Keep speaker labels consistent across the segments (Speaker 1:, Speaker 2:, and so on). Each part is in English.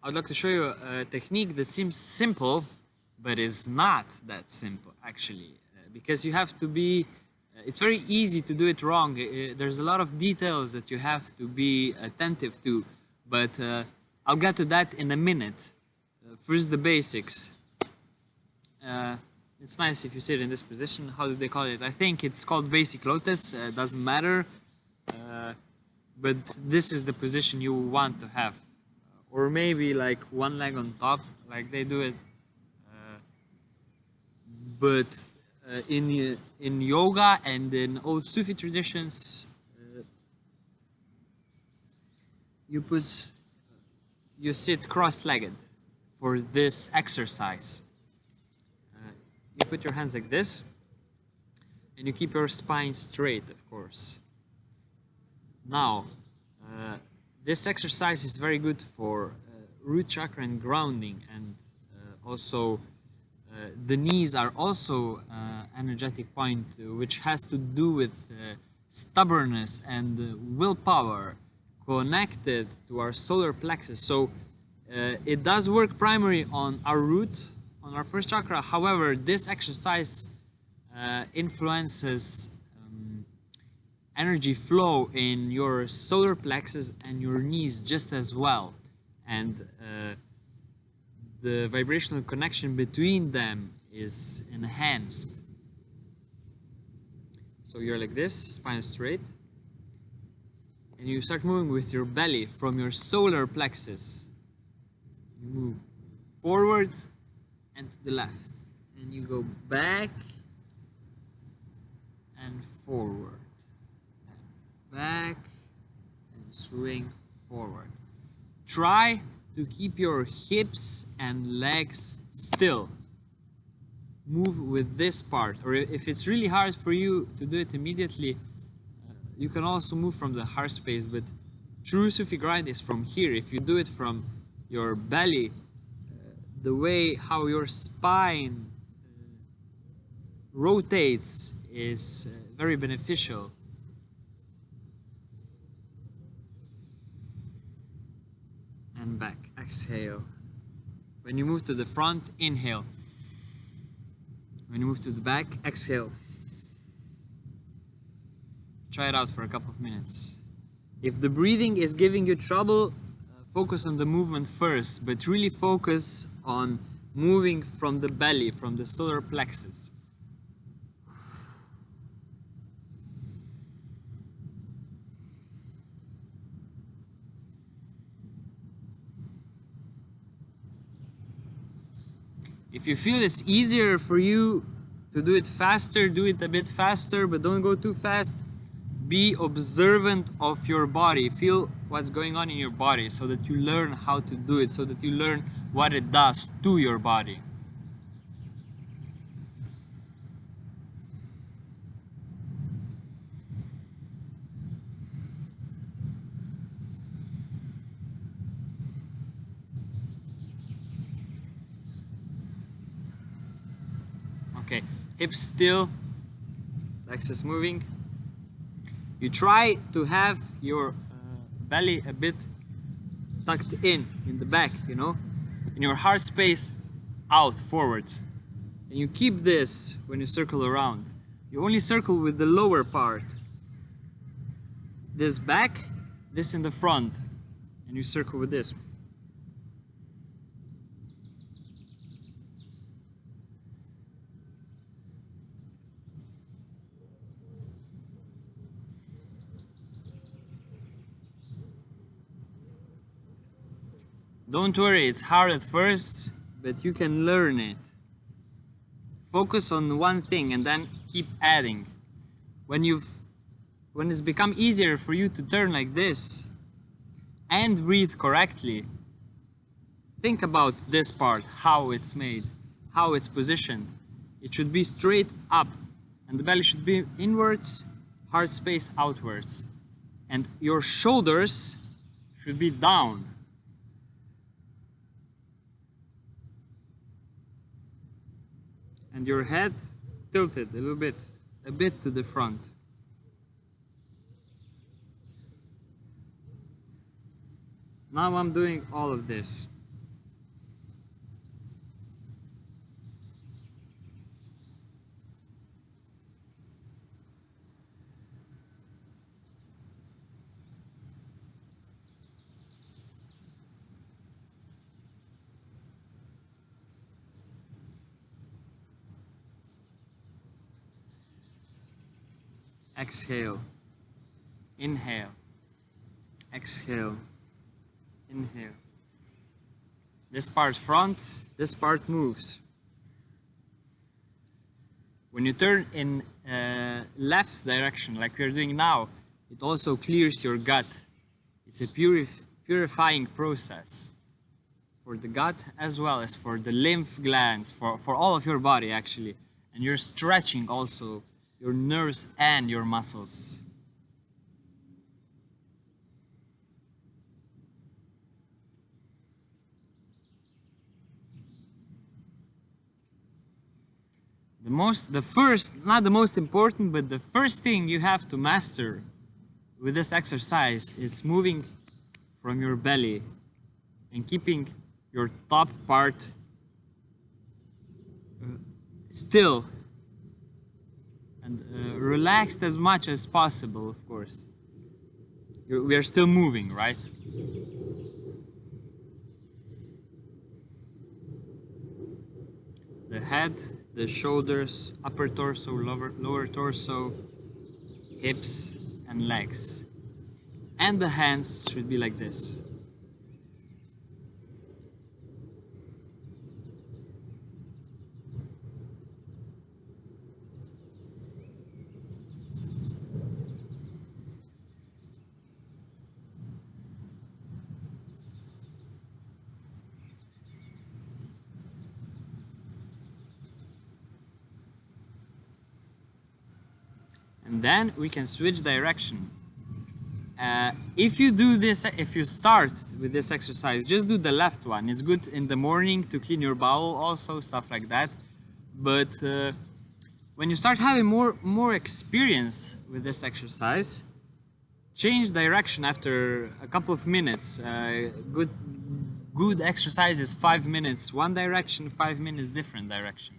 Speaker 1: I'd like to show you a technique that seems simple, but is not that simple actually, because you have to be. It's very easy to do it wrong. There's a lot of details that you have to be attentive to, but I'll get to that in a minute. First, the basics. It's nice if you sit in this position. How do they call it? I think it's called basic lotus. Doesn't matter. But this is the position you want to have. Or maybe like one leg on top, like they do it. But in yoga and in old Sufi traditions, you sit cross-legged for this exercise. You put your hands like this, and you keep your spine straight, of course. Now, this exercise is very good for root chakra and grounding, and also the knees are also energetic point, which has to do with stubbornness and willpower connected to our solar plexus. So it does work primarily on our root, on our first chakra. However, this exercise influences energy flow in your solar plexus and your knees just as well, and the vibrational connection between them is enhanced. So you're like this, spine straight, and you start moving with your belly from your solar plexus. You move forward and to the left, and you go back and forward, and back and swing forward. Try to keep your hips and legs still. Move with this part, or if it's really hard for you to do it immediately, you can also move from the heart space, but true Sufi grind is from here. If you do it from your belly, the way how your spine rotates is very beneficial. And back, exhale. When you move to the front, inhale. When you move to the back, exhale. Try it out for a couple of minutes. If the breathing is giving you trouble, focus on the movement first, but really focus on moving from the belly, from the solar plexus. If you feel it's easier for you to do it faster, do it a bit faster, but don't go too fast. Be observant of your body. Feel what's going on in your body so that you learn how to do it, so that you learn what it does to your body. Okay, hips still, plexus moving. You try to have your belly a bit tucked in the back, you know, in your heart space out forwards. And you keep this when you circle around. You only circle with the lower part. This back, this in the front, and you circle with this. Don't worry, it's hard at first, but you can learn it. Focus on one thing and then keep adding. When it's become easier for you to turn like this and breathe correctly, think about this part, how it's made, how it's positioned. It should be straight up, and the belly should be inwards, heart space outwards. And your shoulders should be down. And your head tilted a bit to the front. Now I'm doing all of this. exhale, inhale, exhale, inhale. This part front, this part moves. When you turn in left direction, like we're doing now, it also clears your gut. It's a purifying process for the gut as well as for the lymph glands, for all of your body actually. And you're stretching also your nerves and your muscles. Not the most important, but the first thing you have to master with this exercise is moving from your belly and keeping your top part still and relaxed as much as possible, of course. We are still moving, right? The head, the shoulders, upper torso, lower torso, hips and legs. And the hands should be like this. And then we can switch direction. If you start with this exercise, just do the left one. It's good in the morning to clean your bowel also, stuff like that. But when you start having more experience with this exercise, change direction after a couple of minutes. Good exercise is 5 minutes one direction, 5 minutes different direction.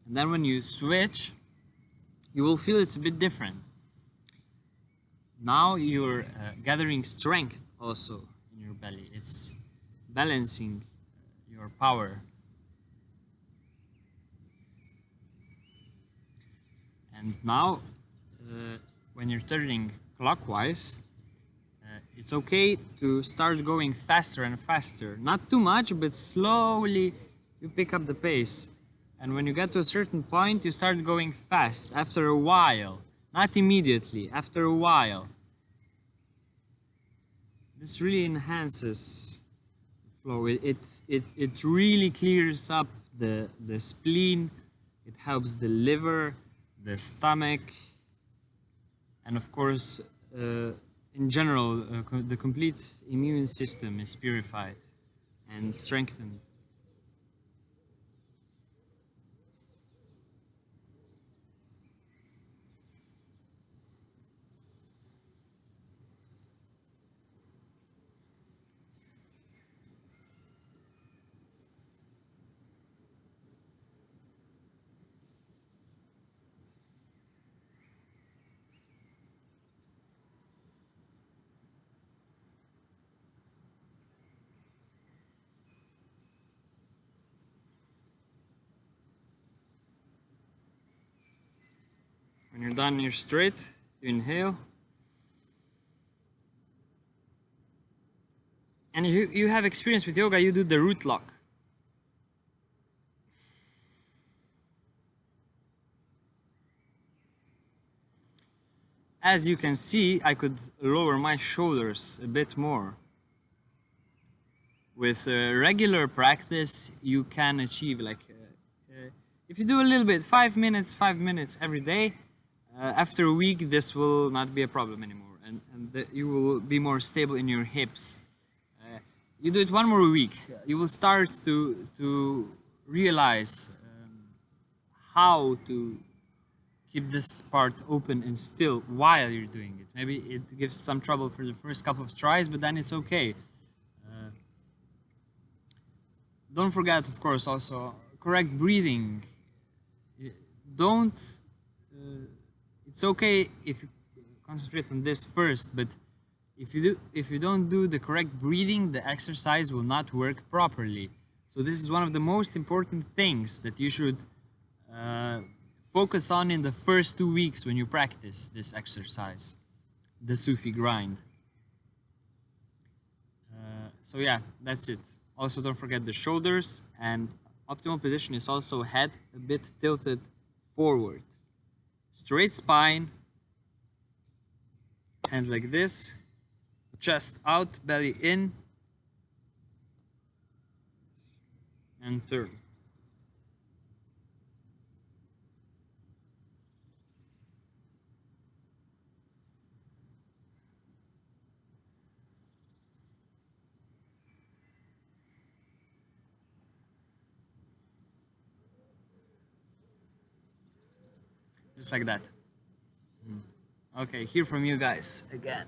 Speaker 1: And then when you switch, you will feel it's a bit different. Now you're gathering strength also in your belly. It's balancing your power. And now, when you're turning clockwise, it's okay to start going faster and faster. Not too much, but slowly you pick up the pace. And when you get to a certain point, you start going fast after a while, not immediately, after a while. This really enhances the flow. It really clears up the spleen. It helps the liver, the stomach, and of course, in general, the complete immune system is purified and strengthened. When you're done, you're straight, you inhale. And if you have experience with yoga, you do the root lock. As you can see, I could lower my shoulders a bit more. With regular practice, you can achieve if you do a little bit, 5 minutes every day, after a week, this will not be a problem anymore, and you will be more stable in your hips. You do it one more week, you will start to realize how to keep this part open and still while you're doing it. Maybe it gives some trouble for the first couple of tries, but then it's okay. Don't forget, of course, also correct breathing. It's okay if you concentrate on this first, but if you don't do the correct breathing, the exercise will not work properly. So this is one of the most important things that you should focus on in the first 2 weeks when you practice this exercise, the Sufi Grind. So yeah, that's it. Also, don't forget the shoulders, and optimal position is also head a bit tilted forward. Straight spine, hands like this, chest out, belly in, and turn. Just like that. Okay, hear from you guys again.